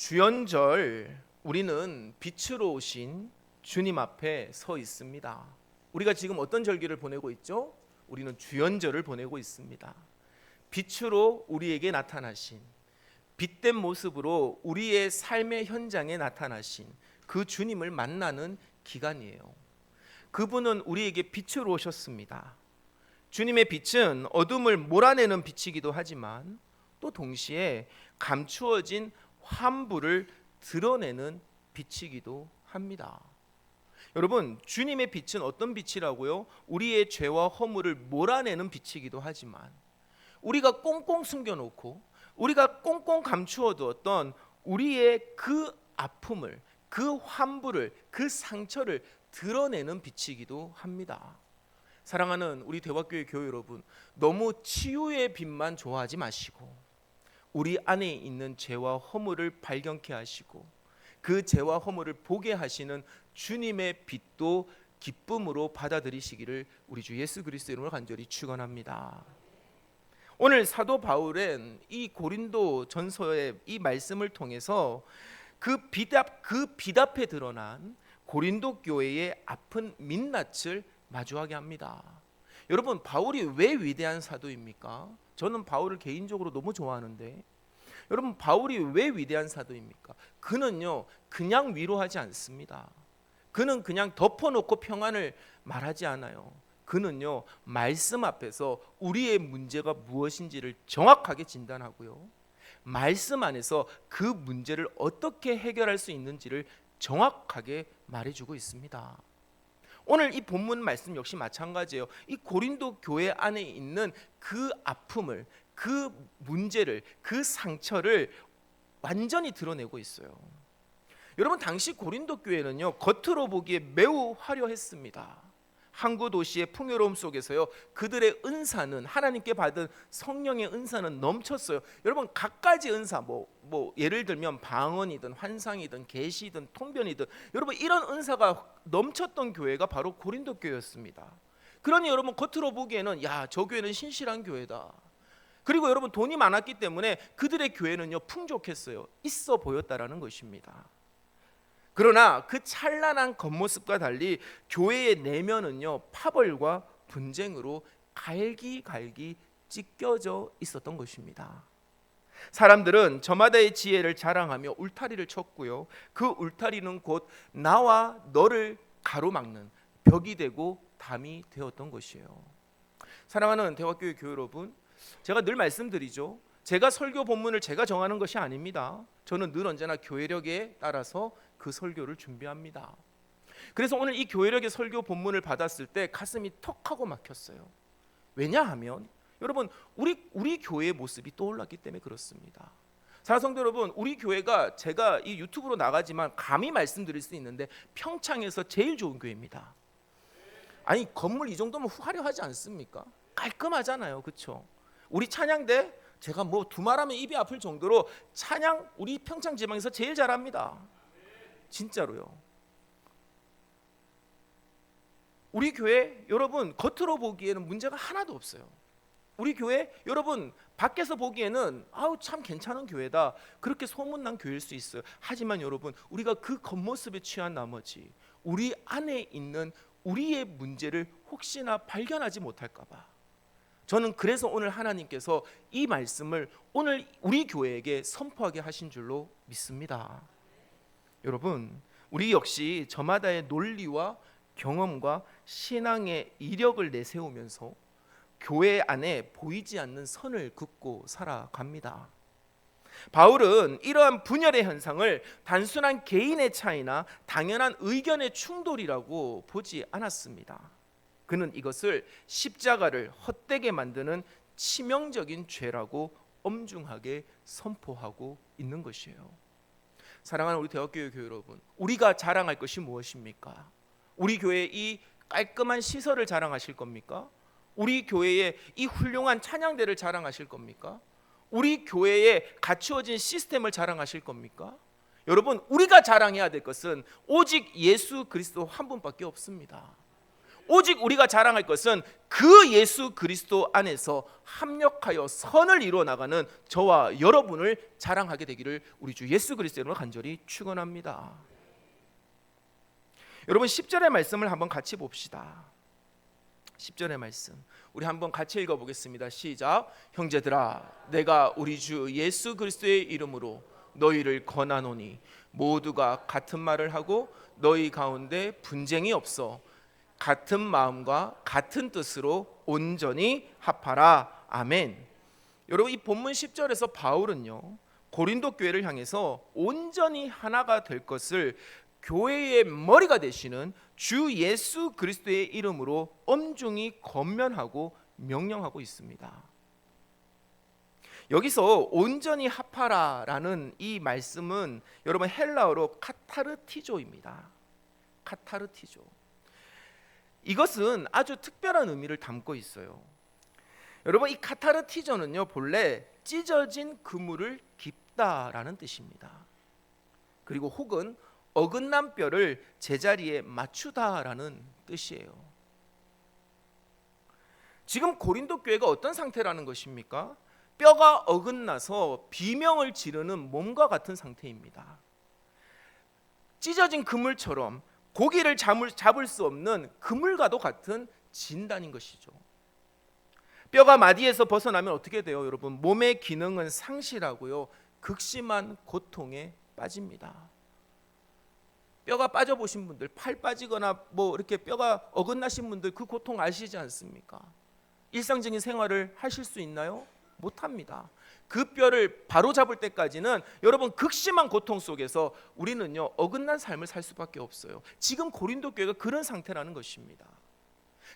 주연절 우리는 빛으로 오신 주님 앞에 서 있습니다. 우리가 지금 어떤 절기를 보내고 있죠? 우리는 주연절을 보내고 있습니다. 빛으로 우리에게 나타나신, 빛된 모습으로 우리의 삶의 현장에 나타나신 그 주님을 만나는 기간이에요. 그분은 우리에게 빛으로 오셨습니다. 주님의 빛은 어둠을 몰아내는 빛이기도 하지만 또 동시에 감추어진 환부를 드러내는 빛이기도 합니다. 여러분, 주님의 빛은 어떤 빛이라고요? 우리의 죄와 허물을 몰아내는 빛이기도 하지만 우리가 꽁꽁 숨겨놓고 우리가 꽁꽁 감추어두었던 우리의 그 아픔을, 그 환부를, 그 상처를 드러내는 빛이기도 합니다. 사랑하는 우리 대화교회 교회 여러분, 너무 치유의 빛만 좋아하지 마시고 우리 안에 있는 죄와 허물을 발견케 하시고 그 죄와 허물을 보게 하시는 주님의 빛도 기쁨으로 받아들이시기를 우리 주 예수 그리스도 이름으로 간절히 축원합니다. 오늘 사도 바울은 이 고린도 전서의 이 말씀을 통해서 그 빛 앞에 드러난 고린도 교회의 아픈 민낯을 마주하게 합니다. 여러분, 바울이 왜 위대한 사도입니까? 저는 바울을 개인적으로 너무 좋아하는데, 여러분, 바울이 왜 위대한 사도입니까? 그는요, 그냥 위로하지 않습니다. 그는 그냥 덮어놓고 평안을 말하지 않아요. 그는요, 말씀 앞에서 우리의 문제가 무엇인지를 정확하게 진단하고요, 말씀 안에서 그 문제를 어떻게 해결할 수 있는지를 정확하게 말해주고 있습니다. 오늘 이 본문 말씀 역시 마찬가지예요. 이 고린도 교회 안에 있는 그 아픔을, 그 문제를, 그 상처를 완전히 드러내고 있어요. 여러분, 당시 고린도 교회는요, 겉으로 보기에 매우 화려했습니다. 항구 도시의 풍요로움 속에서요, 그들의 은사는, 하나님께 받은 성령의 은사는 넘쳤어요. 여러분, 갖가지 은사, 뭐 예를 들면 방언이든 환상이든 계시든 통변이든, 여러분, 이런 은사가 넘쳤던 교회가 바로 고린도 교회였습니다. 그러니 여러분, 겉으로 보기에는 야, 저 교회는 신실한 교회다. 그리고 여러분, 돈이 많았기 때문에 그들의 교회는요, 풍족했어요. 있어 보였다라는 것입니다. 그러나 그 찬란한 겉모습과 달리 교회의 내면은요, 파벌과 분쟁으로 갈기갈기 찢겨져 있었던 것입니다. 사람들은 저마다의 지혜를 자랑하며 울타리를 쳤고요, 그 울타리는 곧 나와 너를 가로막는 벽이 되고 담이 되었던 것이에요. 사랑하는 대화교회 교회 여러분, 제가 늘 말씀드리죠, 제가 설교 본문을 제가 정하는 것이 아닙니다. 저는 늘 언제나 교회력에 따라서 그 설교를 준비합니다. 그래서 오늘 이 교회력의 설교 본문을 받았을 때 가슴이 턱하고 막혔어요. 왜냐하면 여러분, 우리 교회의 모습이 떠올랐기 때문에 그렇습니다. 사랑하는 성도 여러분, 우리 교회가, 제가 이 유튜브로 나가지만 감히 말씀드릴 수 있는데 평창에서 제일 좋은 교회입니다. 아니, 건물 이 정도면 화려하지 않습니까? 깔끔하잖아요, 그렇죠? 우리 찬양대, 제가 뭐 두말하면 입이 아플 정도로 찬양 우리 평창 지방에서 제일 잘합니다. 진짜로요. 우리 교회 여러분, 겉으로 보기에는 문제가 하나도 없어요. 우리 교회 여러분, 밖에서 보기에는 아우 참 괜찮은 교회다, 그렇게 소문난 교회일 수 있어요. 하지만 여러분, 우리가 그 겉모습에 취한 나머지 우리 안에 있는 우리의 문제를 혹시나 발견하지 못할까 봐, 저는 그래서 오늘 하나님께서 이 말씀을 오늘 우리 교회에게 선포하게 하신 줄로 믿습니다. 여러분, 우리 역시 저마다의 논리와 경험과 신앙의 이력을 내세우면서 교회 안에 보이지 않는 선을 긋고 살아갑니다. 바울은 이러한 분열의 현상을 단순한 개인의 차이나 당연한 의견의 충돌이라고 보지 않았습니다. 그는 이것을 십자가를 헛되게 만드는 치명적인 죄라고 엄중하게 선포하고 있는 것이에요. 사랑하는 우리 대학교회 교회 여러분, 우리가 자랑할 것이 무엇입니까? 우리 교회의 이 깔끔한 시설을 자랑하실 겁니까? 우리 교회의 이 훌륭한 찬양대를 자랑하실 겁니까? 우리 교회에 갖추어진 시스템을 자랑하실 겁니까? 여러분, 우리가 자랑해야 될 것은 오직 예수 그리스도 한 분밖에 없습니다. 오직 우리가 자랑할 것은 그 예수 그리스도 안에서 합력하여 선을 이루어 나가는 저와 여러분을 자랑하게 되기를 우리 주 예수 그리스도로 간절히 축원합니다. 여러분 10절의 말씀을 한번 같이 봅시다. 10절의 말씀 우리 한번 같이 읽어보겠습니다. 시작. 형제들아 내가 우리 주 예수 그리스도의 이름으로 너희를 권하노니 모두가 같은 말을 하고 너희 가운데 분쟁이 없어 같은 마음과 같은 뜻으로 온전히 합하라. 아멘. 여러분 이 본문 10절에서 바울은요 고린도 교회를 향해서 온전히 하나가 될 것을 교회의 머리가 되시는 주 예수 그리스도의 이름으로 엄중히 권면하고 명령하고 있습니다. 여기서 온전히 합하라라는 이 말씀은 여러분 헬라어로 카타르티조입니다. 카타르티조. 이것은 아주 특별한 의미를 담고 있어요. 여러분 이 카타르티조는요 본래 찢어진 그물을 깁다라는 뜻입니다. 그리고 혹은 어긋난 뼈를 제자리에 맞추다라는 뜻이에요. 지금 고린도 교회가 어떤 상태라는 것입니까? 뼈가 어긋나서 비명을 지르는 몸과 같은 상태입니다. 찢어진 그물처럼 고기를 잡을 수 없는 그물과도 같은 진단인 것이죠. 뼈가 마디에서 벗어나면 어떻게 돼요? 여러분 몸의 기능은 상실하고요 극심한 고통에 빠집니다. 뼈가 빠져보신 분들, 팔 빠지거나 뭐 이렇게 뼈가 어긋나신 분들 그 고통 아시지 않습니까? 일상적인 생활을 하실 수 있나요? 못합니다. 그 뼈를 바로 잡을 때까지는 여러분 극심한 고통 속에서 우리는요 어긋난 삶을 살 수밖에 없어요. 지금 고린도 교회가 그런 상태라는 것입니다.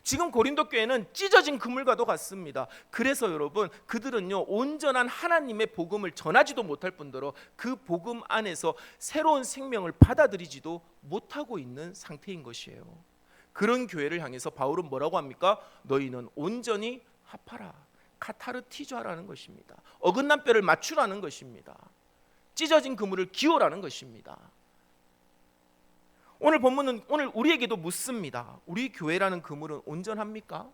지금 고린도 교회는 찢어진 그물과도 같습니다. 그래서 여러분 그들은요 온전한 하나님의 복음을 전하지도 못할 뿐더러 그 복음 안에서 새로운 생명을 받아들이지도 못하고 있는 상태인 것이에요. 그런 교회를 향해서 바울은 뭐라고 합니까? 너희는 온전히 합하라. 카타르티조라는 것입니다. 어긋난 뼈를 맞추라는 것입니다. 찢어진 그물을 기어라는 것입니다. 오늘 본문은 오늘 우리에게도 묻습니다. 우리 교회라는 그물은 온전합니까?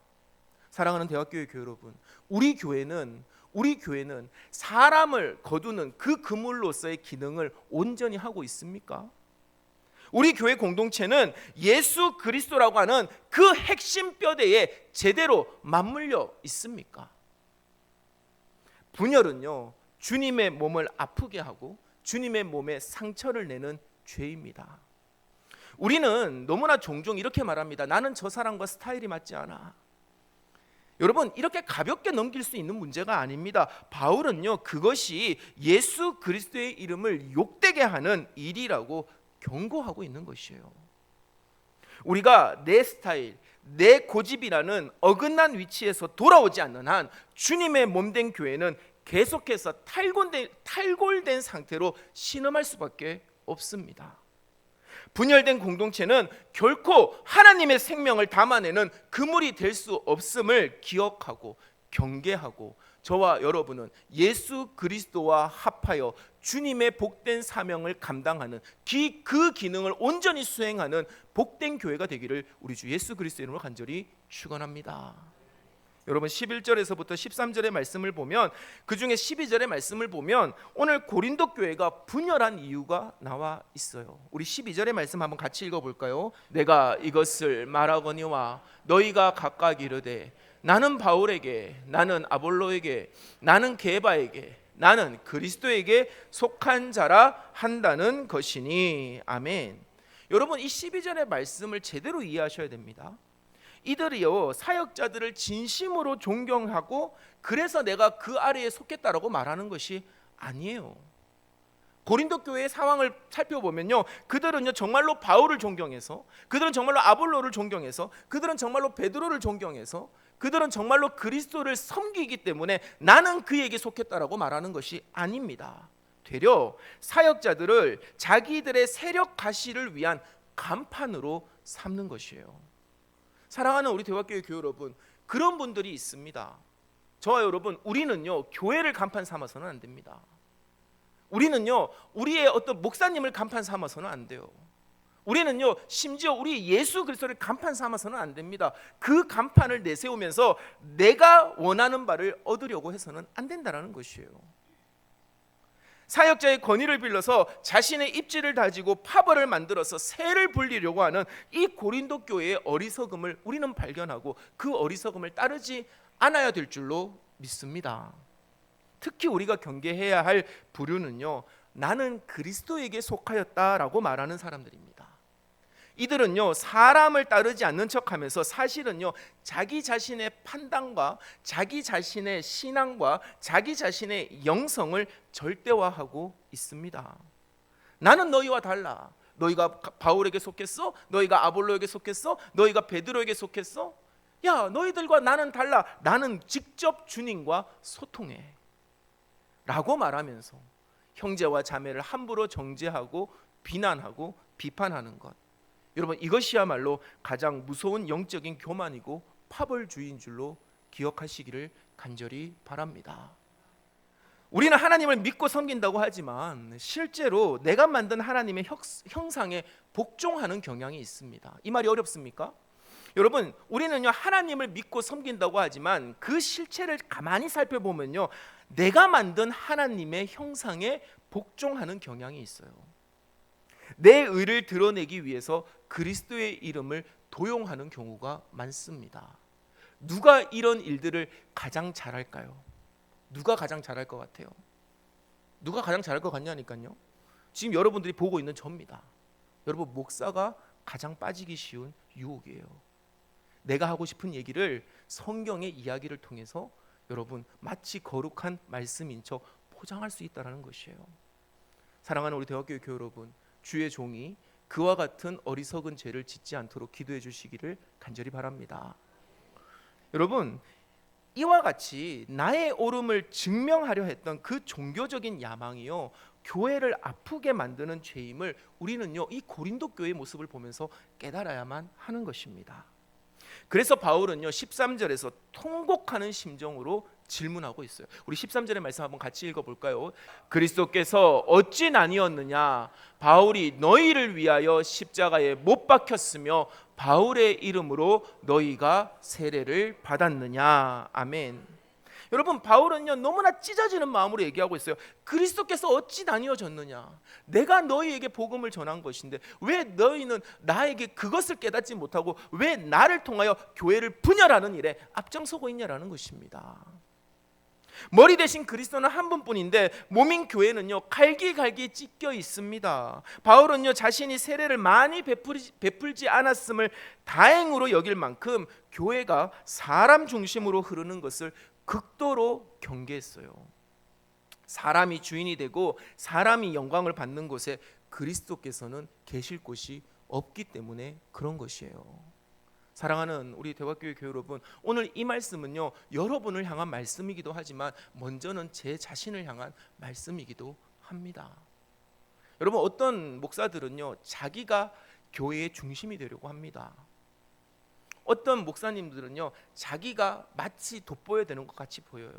사랑하는 대학교의 교회 여러분, 우리 교회는 사람을 거두는 그 그물로서의 기능을 온전히 하고 있습니까? 우리 교회 공동체는 예수 그리스도라고 하는 그 핵심 뼈대에 제대로 맞물려 있습니까? 분열은요 주님의 몸을 아프게 하고 주님의 몸에 상처를 내는 죄입니다. 우리는 너무나 종종 이렇게 말합니다. 나는 저 사람과 스타일이 맞지 않아. 여러분 이렇게 가볍게 넘길 수 있는 문제가 아닙니다. 바울은요 그것이 예수 그리스도의 이름을 욕되게 하는 일이라고 경고하고 있는 것이에요. 우리가 내 스타일, 내 고집이라는 어긋난 위치에서 돌아오지 않는 한 주님의 몸된 교회는 계속해서 탈골된 상태로 신음할 수밖에 없습니다. 분열된 공동체는 결코 하나님의 생명을 담아내는 그물이 될 수 없음을 기억하고 경계하고 저와 여러분은 예수 그리스도와 합하여 주님의 복된 사명을 감당하는 그 기능을 온전히 수행하는 복된 교회가 되기를 우리 주 예수 그리스도의 이름으로 간절히 축원합니다. 여러분 11절에서부터 13절의 말씀을 보면 그중에 12절의 말씀을 보면 오늘 고린도 교회가 분열한 이유가 나와 있어요. 우리 12절의 말씀 한번 같이 읽어볼까요? 내가 이것을 말하거니와 너희가 각각 이르되 나는 바울에게, 나는 아볼로에게, 나는 게바에게, 나는 그리스도에게 속한 자라 한다는 것이니. 아멘. 여러분 이 12절의 말씀을 제대로 이해하셔야 됩니다. 이들이요 사역자들을 진심으로 존경하고 그래서 내가 그 아래에 속했다라고 말하는 것이 아니에요. 고린도 교회의 상황을 살펴보면요 그들은요 정말로 바울을 존경해서, 그들은 정말로 아볼로를 존경해서, 그들은 정말로 베드로를 존경해서, 그들은 정말로 그리스도를 섬기기 때문에 나는 그에게 속했다라고 말하는 것이 아닙니다. 되려 사역자들을 자기들의 세력 가시를 위한 간판으로 삼는 것이에요. 사랑하는 우리 대화교회 교회 여러분, 그런 분들이 있습니다. 저와 여러분, 우리는요 교회를 간판 삼아서는 안 됩니다. 우리는요 우리의 어떤 목사님을 간판 삼아서는 안 돼요. 우리는요 심지어 우리 예수 그리스도를 간판 삼아서는 안 됩니다. 그 간판을 내세우면서 내가 원하는 바를 얻으려고 해서는 안 된다는 것이에요. 사역자의 권위를 빌려서 자신의 입지를 다지고 파벌을 만들어서 세를 불리려고 하는 이 고린도 교회의 어리석음을 우리는 발견하고 그 어리석음을 따르지 않아야 될 줄로 믿습니다. 특히 우리가 경계해야 할 부류는요, 나는 그리스도에게 속하였다라고 말하는 사람들입니다. 이들은요 사람을 따르지 않는 척하면서 사실은요 자기 자신의 판단과 자기 자신의 신앙과 자기 자신의 영성을 절대화하고 있습니다. 나는 너희와 달라. 너희가 바울에게 속했어? 너희가 아볼로에게 속했어? 너희가 베드로에게 속했어? 야, 너희들과 나는 달라. 나는 직접 주님과 소통해 라고 말하면서 형제와 자매를 함부로 정죄하고 비난하고 비판하는 것, 여러분 이것이야말로 가장 무서운 영적인 교만이고 파벌주의인 줄로 기억하시기를 간절히 바랍니다. 우리는 하나님을 믿고 섬긴다고 하지만 실제로 내가 만든 하나님의 형상에 복종하는 경향이 있습니다. 이 말이 어렵습니까? 여러분, 우리는요 하나님을 믿고 섬긴다고 하지만 그 실체를 가만히 살펴보면요 내가 만든 하나님의 형상에 복종하는 경향이 있어요. 내 의를 드러내기 위해서 그리스도의 이름을 도용하는 경우가 많습니다. 누가 이런 일들을 가장 잘할까요? 누가 가장 잘할 것 같아요? 누가 가장 잘할 것 같냐니까요. 지금 여러분들이 보고 있는 저입니다. 여러분, 목사가 가장 빠지기 쉬운 유혹이에요. 내가 하고 싶은 얘기를 성경의 이야기를 통해서 여러분 마치 거룩한 말씀인 척 포장할 수 있다는 것이에요. 사랑하는 우리 대학교의 교회 여러분, 주의 종이 그와 같은 어리석은 죄를 짓지 않도록 기도해 주시기를 간절히 바랍니다. 여러분, 이와 같이 나의 옳음을 증명하려 했던 그 종교적인 야망이요 교회를 아프게 만드는 죄임을 우리는요 이 고린도 교회의 모습을 보면서 깨달아야만 하는 것입니다. 그래서 바울은요 13절에서 통곡하는 심정으로 질문하고 있어요. 우리 13절의 말씀 한번 같이 읽어볼까요? 그리스도께서 어찌 나뉘었느냐? 바울이 너희를 위하여 십자가에 못 박혔으며 바울의 이름으로 너희가 세례를 받았느냐? 아멘. 여러분, 바울은요 너무나 찢어지는 마음으로 얘기하고 있어요. 그리스도께서 어찌 나뉘어졌느냐? 내가 너희에게 복음을 전한 것인데 왜 너희는 나에게 그것을 깨닫지 못하고 왜 나를 통하여 교회를 분열하는 일에 앞장서고 있냐라는 것입니다. 머리 대신 그리스도는 한 분뿐인데 몸인 교회는요 갈기갈기 찢겨 있습니다. 바울은요 자신이 세례를 많이 베풀지 않았음을 다행으로 여길 만큼 교회가 사람 중심으로 흐르는 것을 극도로 경계했어요. 사람이 주인이 되고 사람이 영광을 받는 곳에 그리스도께서는 계실 곳이 없기 때문에 그런 것이에요. 사랑하는 우리 대화교회 교회 여러분, 오늘 이 말씀은요 여러분을 향한 말씀이기도 하지만 먼저는 제 자신을 향한 말씀이기도 합니다. 여러분, 어떤 목사들은요 자기가 교회의 중심이 되려고 합니다. 어떤 목사님들은요 자기가 마치 돋보여야 되는 것 같이 보여요.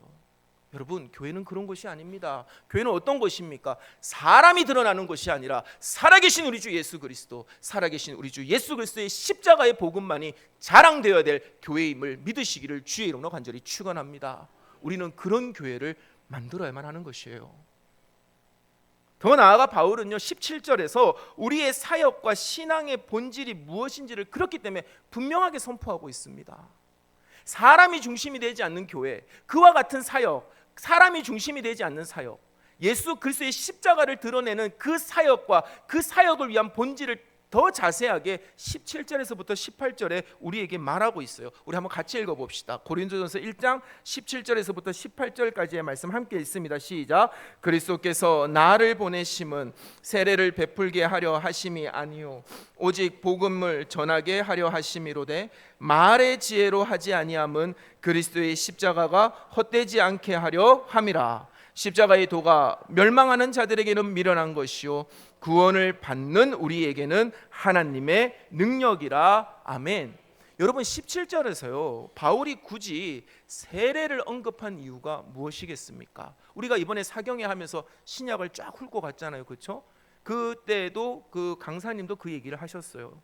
여러분, 교회는 그런 것이 아닙니다. 교회는 어떤 것입니까? 사람이 드러나는 것이 아니라 살아계신 우리 주 예수 그리스도, 살아계신 우리 주 예수 그리스도의 십자가의 복음만이 자랑되어야 될 교회임을 믿으시기를 주의 이름으로 간절히 축원합니다. 우리는 그런 교회를 만들어야만 하는 것이에요. 더 나아가 바울은요 17절에서 우리의 사역과 신앙의 본질이 무엇인지를 그렇기 때문에 분명하게 선포하고 있습니다. 사람이 중심이 되지 않는 교회, 그와 같은 사역, 사람이 중심이 되지 않는 사역, 예수 그리스도의 십자가를 드러내는 그 사역과 그 사역을 위한 본질을 더 자세하게 17절에서부터 18절에 우리에게 말하고 있어요. 우리 한번 같이 읽어봅시다. 고린도전서 1장 17절에서부터 18절까지의 말씀 함께 읽습니다. 시작. 그리스도께서 나를 보내심은 세례를 베풀게 하려 하심이 아니요 오직 복음을 전하게 하려 하심이로되 말의 지혜로 하지 아니함은 그리스도의 십자가가 헛되지 않게 하려 함이라. 십자가의 도가 멸망하는 자들에게는 미련한 것이요 구원을 받는 우리에게는 하나님의 능력이라. 아멘. 여러분, 17절에서요 바울이 굳이 세례를 언급한 이유가 무엇이겠습니까? 우리가 이번에 사경회 하면서 신약을 쫙 훑고 갔잖아요, 그렇죠? 그때도 그 강사님도 그 얘기를 하셨어요.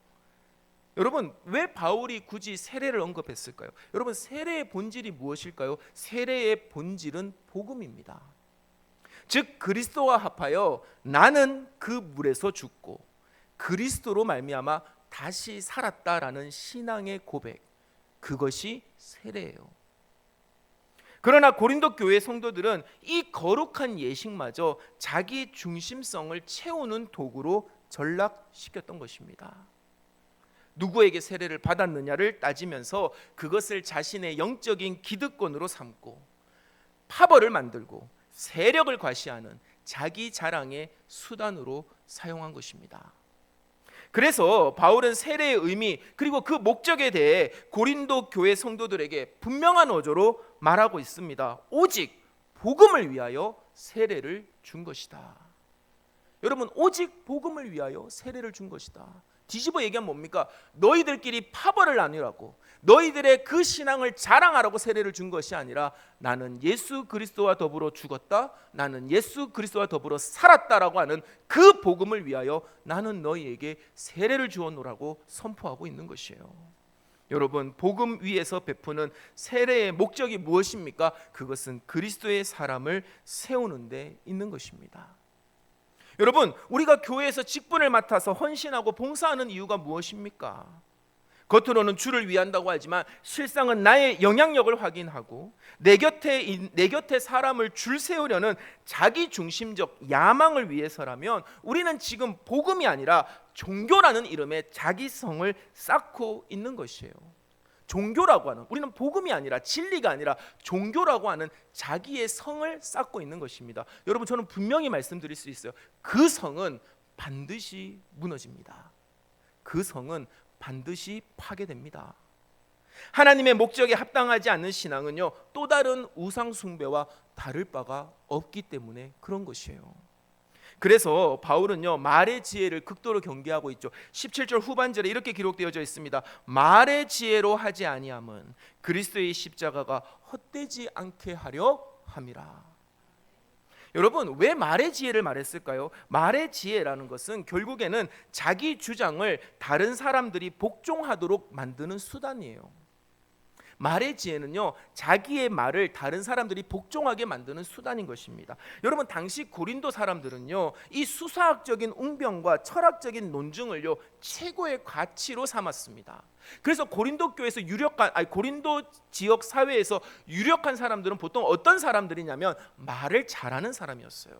여러분, 왜 바울이 굳이 세례를 언급했을까요? 여러분, 세례의 본질이 무엇일까요? 세례의 본질은 복음입니다. 즉 그리스도와 합하여 나는 그 물에서 죽고 그리스도로 말미암아 다시 살았다라는 신앙의 고백, 그것이 세례예요. 그러나 고린도 교회 성도들은 이 거룩한 예식마저 자기 중심성을 채우는 도구로 전락시켰던 것입니다. 누구에게 세례를 받았느냐를 따지면서 그것을 자신의 영적인 기득권으로 삼고 파벌을 만들고 세력을 과시하는 자기 자랑의 수단으로 사용한 것입니다. 그래서 바울은 세례의 의미 그리고 그 목적에 대해 고린도 교회 성도들에게 분명한 어조로 말하고 있습니다. 오직 복음을 위하여 세례를 준 것이다. 여러분, 오직 복음을 위하여 세례를 준 것이다. 뒤집어 얘기하면 뭡니까? 너희들끼리 파벌을 나누라고, 너희들의 그 신앙을 자랑하라고 세례를 준 것이 아니라 나는 예수 그리스도와 더불어 죽었다, 나는 예수 그리스도와 더불어 살았다라고 하는 그 복음을 위하여 나는 너희에게 세례를 주었노라고 선포하고 있는 것이에요. 여러분, 복음 위에서 베푸는 세례의 목적이 무엇입니까? 그것은 그리스도의 사람을 세우는 데 있는 것입니다. 여러분, 우리가 교회에서 직분을 맡아서 헌신하고 봉사하는 이유가 무엇입니까? 겉으로는 주를 위한다고 하지만 실상은 나의 영향력을 확인하고 내 곁에 사람을 줄 세우려는 자기 중심적 야망을 위해서라면 우리는 지금 복음이 아니라 종교라는 이름의 자기성을 쌓고 있는 것이에요. 종교라고 하는, 우리는 복음이 아니라 진리가 아니라 종교라고 하는 자기의 성을 쌓고 있는 것입니다. 여러분, 저는 분명히 말씀드릴 수 있어요. 그 성은 반드시 무너집니다. 그 성은 반드시 파괴됩니다. 하나님의 목적에 합당하지 않는 신앙은요, 또 다른 우상 숭배와 다를 바가 없기 때문에 그런 것이에요. 그래서 바울은요, 말의 지혜를 극도로 경계하고 있죠. 17절 후반절에 이렇게 기록되어져 있습니다. 말의 지혜로 하지 아니함은 그리스도의 십자가가 헛되지 않게 하려 함이라. 여러분, 왜 말의 지혜를 말했을까요? 말의 지혜라는 것은 결국에는 자기 주장을 다른 사람들이 복종하도록 만드는 수단이에요. 말의 지혜는요, 자기의 말을 다른 사람들이 복종하게 만드는 수단인 것입니다. 여러분, 당시 고린도 사람들은요, 이 수사학적인 웅변과 철학적인 논증을요 최고의 가치로 삼았습니다. 그래서 고린도 교회에서 고린도 지역 사회에서 유력한 사람들은 보통 어떤 사람들이냐면 말을 잘하는 사람이었어요.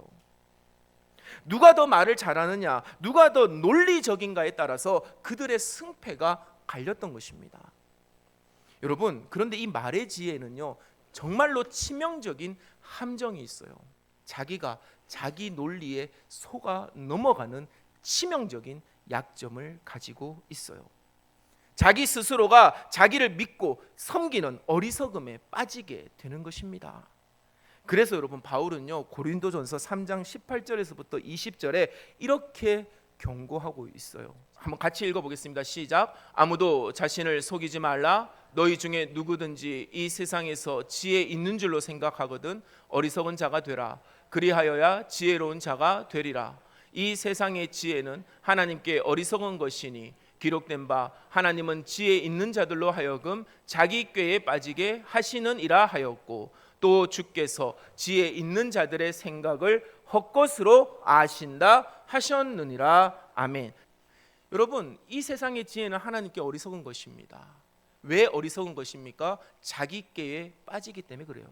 누가 더 말을 잘하느냐, 누가 더 논리적인가에 따라서 그들의 승패가 갈렸던 것입니다. 여러분, 그런데 이 말의 지혜는요, 정말로 치명적인 함정이 있어요. 자기가 자기 논리에 속아 넘어가는 치명적인 약점을 가지고 있어요. 자기 스스로가 자기를 믿고 섬기는 어리석음에 빠지게 되는 것입니다. 그래서 여러분, 바울은요, 고린도전서 3장 18절에서부터 20절에 이렇게 경고하고 있어요. 한번 같이 읽어보겠습니다. 시작. 아무도 자신을 속이지 말라. 너희 중에 누구든지 이 세상에서 지혜 있는 줄로 생각하거든 어리석은 자가 되라. 그리하여야 지혜로운 자가 되리라. 이 세상의 지혜는 하나님께 어리석은 것이니 기록된 바 하나님은 지혜 있는 자들로 하여금 자기 꾀에 빠지게 하시는이라 하였고 또 주께서 지혜 있는 자들의 생각을 헛것으로 아신다 하셨느니라. 아멘. 여러분, 이 세상의 지혜는 하나님께 어리석은 것입니다. 왜 어리석은 것입니까? 자기 꾀에 빠지기 때문에 그래요.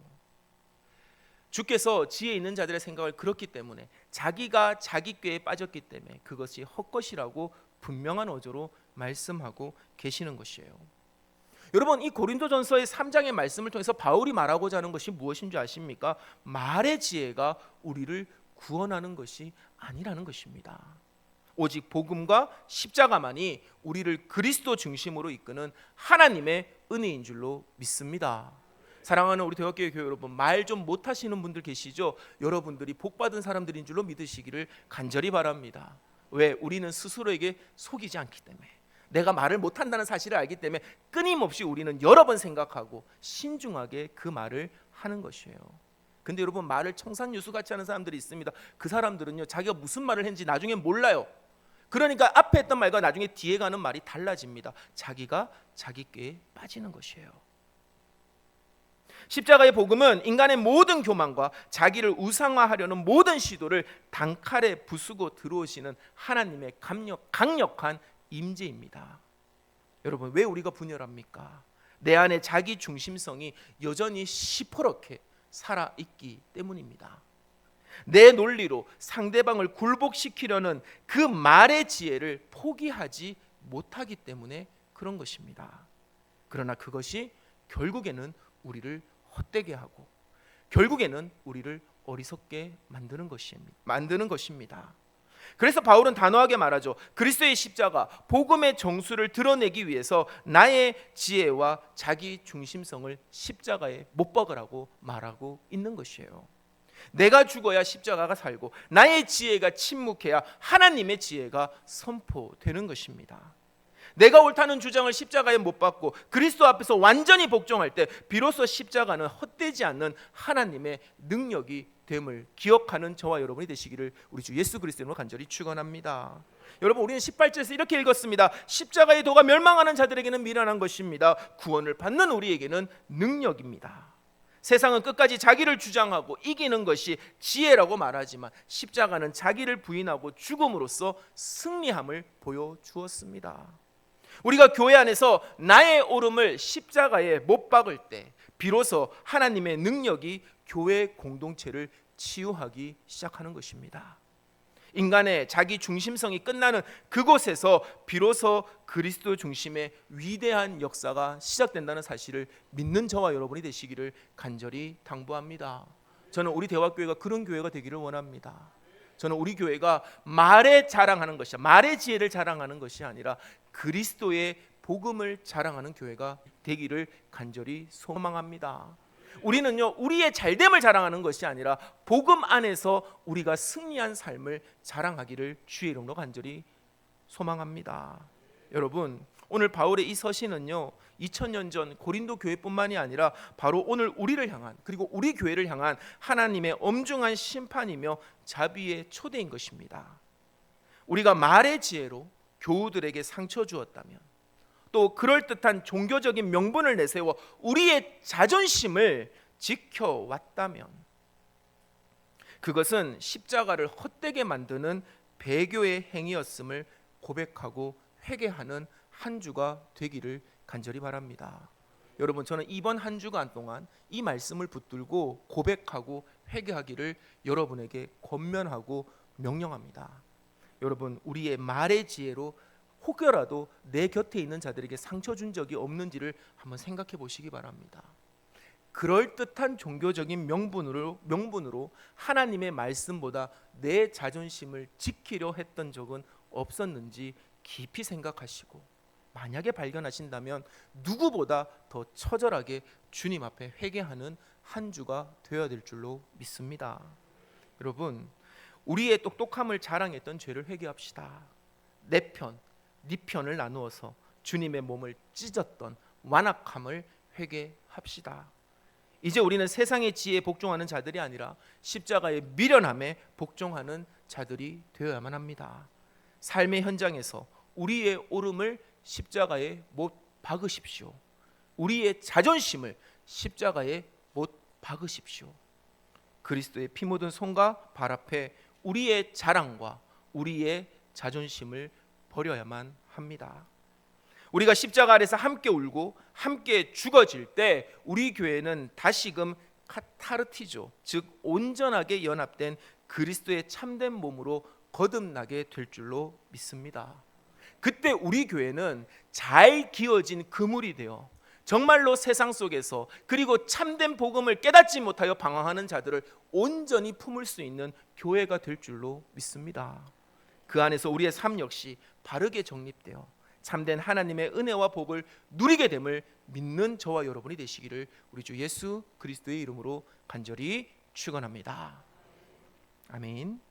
주께서 지혜 있는 자들의 생각을 그렇기 때문에, 자기가 자기 꾀에 빠졌기 때문에 그것이 헛것이라고 분명한 어조로 말씀하고 계시는 것이에요. 여러분, 이 고린도전서의 3장의 말씀을 통해서 바울이 말하고자 하는 것이 무엇인 줄 아십니까? 말의 지혜가 우리를 구원하는 것이 아니라는 것입니다. 오직 복음과 십자가만이 우리를 그리스도 중심으로 이끄는 하나님의 은혜인 줄로 믿습니다. 사랑하는 우리 대학교회 교회 여러분, 말 좀 못하시는 분들 계시죠? 여러분들이 복받은 사람들인 줄로 믿으시기를 간절히 바랍니다. 왜? 우리는 스스로에게 속이지 않기 때문에, 내가 말을 못한다는 사실을 알기 때문에 끊임없이 우리는 여러 번 생각하고 신중하게 그 말을 하는 것이에요. 근데 여러분, 말을 청산유수같이 하는 사람들이 있습니다. 그 사람들은요, 자기가 무슨 말을 했는지 나중에 몰라요. 그러니까 앞에 했던 말과 나중에 뒤에 가는 말이 달라집니다. 자기가 자기 꾀에 빠지는 것이에요. 십자가의 복음은 인간의 모든 교만과 자기를 우상화하려는 모든 시도를 단칼에 부수고 들어오시는 하나님의 강력한 임재입니다. 여러분, 왜 우리가 분열합니까? 내 안에 자기 중심성이 여전히 시퍼렇게 살아있기 때문입니다. 내 논리로 상대방을 굴복시키려는 그 말의 지혜를 포기하지 못하기 때문에 그런 것입니다. 그러나 그것이 결국에는 우리를 헛되게 하고 결국에는 우리를 어리석게 만드는 것입니다. 그래서 바울은 단호하게 말하죠. 그리스도의 십자가, 복음의 정수를 드러내기 위해서 나의 지혜와 자기 중심성을 십자가에 못 박으라고 말하고 있는 것이에요. 내가 죽어야 십자가가 살고 나의 지혜가 침묵해야 하나님의 지혜가 선포되는 것입니다. 내가 옳다는 주장을 십자가에 못 박고 그리스도 앞에서 완전히 복종할 때 비로소 십자가는 헛되지 않는 하나님의 능력이 됨을 기억하는 저와 여러분이 되시기를 우리 주 예수 그리스도로 간절히 축원합니다. 여러분, 우리는 18절에서 이렇게 읽었습니다. 십자가의 도가 멸망하는 자들에게는 미련한 것입니다. 구원을 받는 우리에게는 능력입니다. 세상은 끝까지 자기를 주장하고 이기는 것이 지혜라고 말하지만 십자가는 자기를 부인하고 죽음으로써 승리함을 보여주었습니다. 우리가 교회 안에서 나의 옳음을 십자가에 못 박을 때 비로소 하나님의 능력이 교회 공동체를 치유하기 시작하는 것입니다. 인간의 자기 중심성이 끝나는 그곳에서 비로소 그리스도 중심의 위대한 역사가 시작된다는 사실을 믿는 저와 여러분이 되시기를 간절히 당부합니다. 저는 우리 대화교회가 그런 교회가 되기를 원합니다. 저는 우리 교회가 말에 자랑하는 것이, 말의 지혜를 자랑하는 것이 아니라 그리스도의 복음을 자랑하는 교회가 되기를 간절히 소망합니다. 우리는요, 우리의 잘됨을 자랑하는 것이 아니라 복음 안에서 우리가 승리한 삶을 자랑하기를 주의 이름으로 간절히 소망합니다. 여러분, 오늘 바울의 이 서신은요, 2000년 전 고린도 교회뿐만이 아니라 바로 오늘 우리를 향한, 그리고 우리 교회를 향한 하나님의 엄중한 심판이며 자비의 초대인 것입니다. 우리가 말의 지혜로 교우들에게 상처 주었다면, 또 그럴듯한 종교적인 명분을 내세워 우리의 자존심을 지켜왔다면, 그것은 십자가를 헛되게 만드는 배교의 행위였음을 고백하고 회개하는 한 주가 되기를 간절히 바랍니다. 여러분, 저는 이번 한 주간 동안 이 말씀을 붙들고 고백하고 회개하기를 여러분에게 권면하고 명령합니다. 여러분, 우리의 말의 지혜로 혹여라도 내 곁에 있는 자들에게 상처 준 적이 없는지를 한번 생각해 보시기 바랍니다. 그럴듯한 종교적인 명분으로 하나님의 말씀보다 내 자존심을 지키려 했던 적은 없었는지 깊이 생각하시고, 만약에 발견하신다면 누구보다 더 처절하게 주님 앞에 회개하는 한 주가 되어야 될 줄로 믿습니다. 여러분, 우리의 똑똑함을 자랑했던 죄를 회개합시다. 내 편, 네 편을 나누어서 주님의 몸을 찢었던 완악함을 회개합시다. 이제 우리는 세상의 지혜에 복종하는 자들이 아니라 십자가의 미련함에 복종하는 자들이 되어야만 합니다. 삶의 현장에서 우리의 옳음을 십자가에 못 박으십시오. 우리의 자존심을 십자가에 못 박으십시오. 그리스도의 피 묻은 손과 발 앞에 우리의 자랑과 우리의 자존심을 버려야만 합니다. 우리가 십자가 아래서 함께 울고 함께 죽어질 때 우리 교회는 다시금 카타르티죠, 즉 온전하게 연합된 그리스도의 참된 몸으로 거듭나게 될 줄로 믿습니다. 그때 우리 교회는 잘 기어진 그물이 되어 정말로 세상 속에서, 그리고 참된 복음을 깨닫지 못하여 방황하는 자들을 온전히 품을 수 있는 교회가 될 줄로 믿습니다. 그 안에서 우리의 삶 역시 바르게 정립되어 참된 하나님의 은혜와 복을 누리게 됨을 믿는 저와 여러분이 되시기를 우리 주 예수 그리스도의 이름으로 간절히 축원합니다. 아멘.